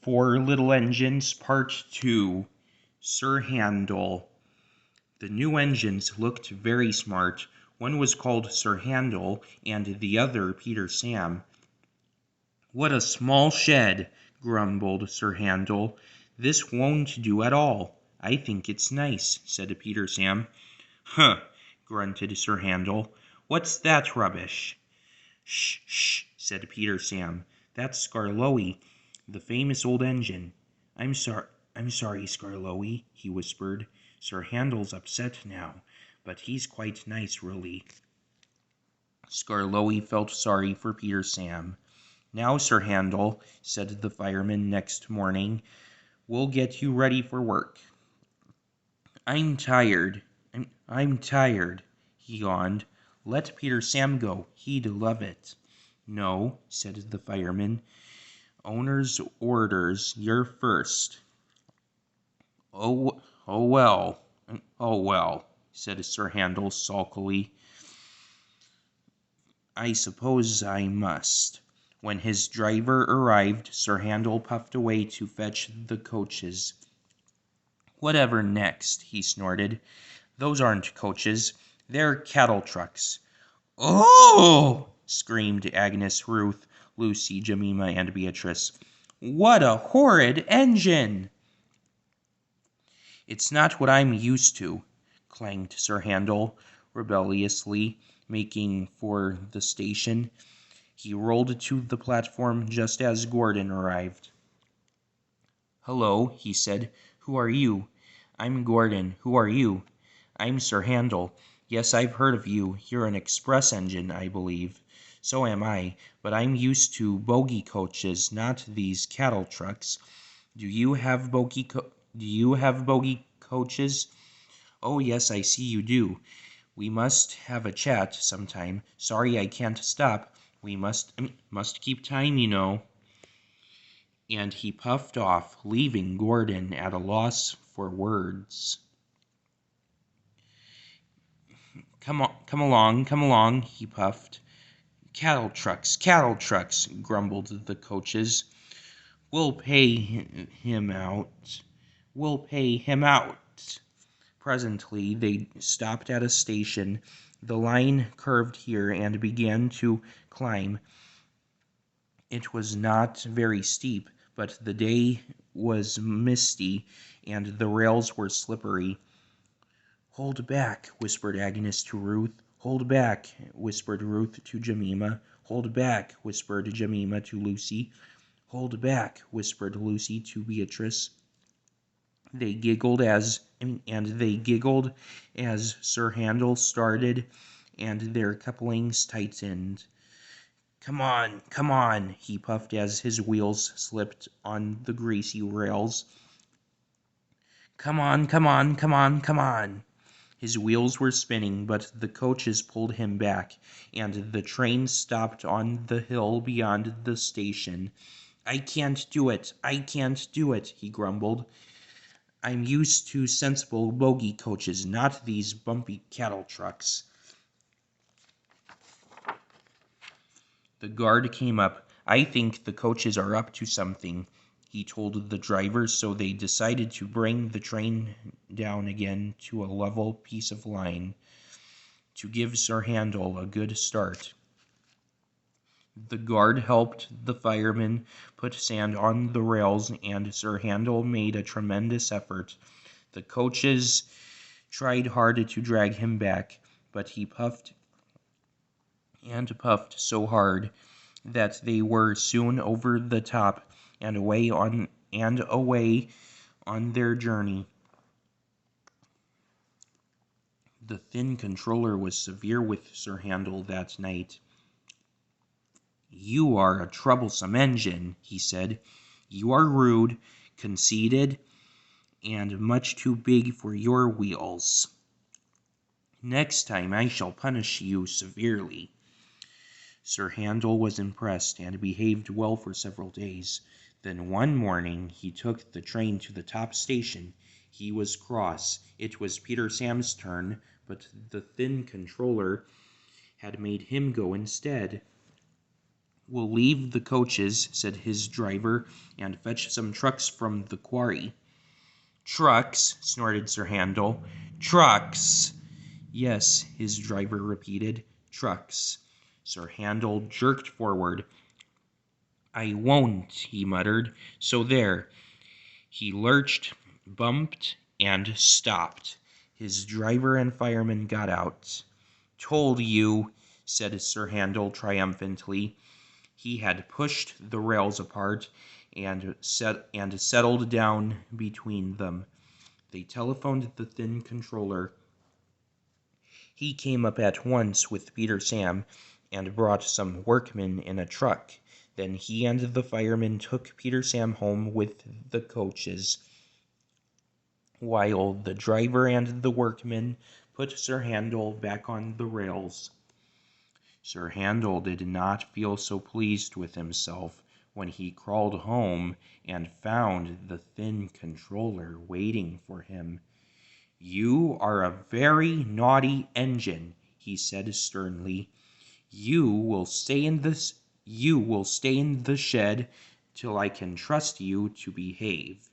Four Little Engines Part 2. Sir Handel. The new engines looked very smart. One was called Sir Handel, and the other Peter Sam. "What a small shed," grumbled Sir Handel. "This won't do at all." "I think it's nice," said Peter Sam. "Huh," grunted Sir Handel. "What's that rubbish?" "Shh, shh," said Peter Sam. "That's Skarloey, the famous old engine." I'm sorry, Skarloey," he whispered. "Sir Handel's upset now, but he's quite nice, really." Skarloey felt sorry for Peter Sam. "Now, Sir Handel," said the fireman next morning, "we'll get you ready for work." I'm tired, he yawned. "Let Peter Sam go. He'd love it." "No," said the fireman. "Owner's orders. You're first." Oh well, said Sir Handel sulkily. "I suppose I must." When his driver arrived, Sir Handel puffed away to fetch the coaches. "Whatever next?" he snorted. "Those aren't coaches. They're cattle trucks." "Oh!" screamed Agnes, Ruth, Lucy, Jemima, and Beatrice. "What a horrid engine!" "It's not what I'm used to," clanged Sir Handel, rebelliously, making for the station. He rolled to the platform just as Gordon arrived. "Hello," he said. "Who are you?" "I'm Gordon. Who are you?" "I'm Sir Handel. Yes, I've heard of you. You're an express engine, I believe." "So am I, but I'm used to bogie coaches, not these cattle trucks. Do you have bogie coaches?" "Oh, yes, I see you do. We must have a chat sometime. Sorry I can't stop. We must keep time, you know." And he puffed off, leaving Gordon at a loss for words. Come along, he puffed. Cattle trucks, grumbled the coaches. We'll pay him out. Presently they stopped at a station. The line curved here and began to climb. It was not very steep, but the day was misty and the rails were slippery. "Hold back," whispered Agnes to Ruth. "Hold back," whispered Ruth to Jemima. "Hold back," whispered Jemima to Lucy. "Hold back," whispered Lucy to Beatrice. They giggled as Sir Handel started, and their couplings tightened. Come on, he puffed as his wheels slipped on the greasy rails. Come on. His wheels were spinning, but the coaches pulled him back, and the train stopped on the hill beyond the station. I can't do it, he grumbled. I'm used to sensible bogie coaches, not these bumpy cattle trucks. The guard came up. I think the coaches are up to something, he told the driver, so they decided to bring the train down again to a level piece of line to give Sir Handel a good start. The guard helped the firemen put sand on the rails, and Sir Handel made a tremendous effort. The coaches tried hard to drag him back, but he puffed and puffed so hard that they were soon over the top and away on their journey. The thin controller was severe with Sir Handel that night. "You are a troublesome engine," he said. "You are rude, conceited, and much too big for your wheels. Next time I shall punish you severely." Sir Handel was impressed and behaved well for several days. Then one morning he took the train to the top station. He was cross. It was Peter Sam's turn, but the thin controller had made him go instead. "We'll leave the coaches," said his driver, "and fetch some trucks from the quarry." "Trucks?" snorted Sir Handel. "Trucks?" "Yes," his driver repeated. "Trucks." Sir Handel jerked forward. "I won't," he muttered. "So there." He lurched, bumped, and stopped. His driver and fireman got out. "Told you," said Sir Handel triumphantly. He had pushed the rails apart and settled down between them. They telephoned the thin controller. He came up at once with Peter Sam and brought some workmen in a truck. Then he and the fireman took Peter Sam home with the coaches, while the driver and the workmen put Sir Handel back on the rails. Sir Handel did not feel so pleased with himself when he crawled home and found the thin controller waiting for him. "You are a very naughty engine," he said sternly. You will stay in the shed till I can trust you to behave."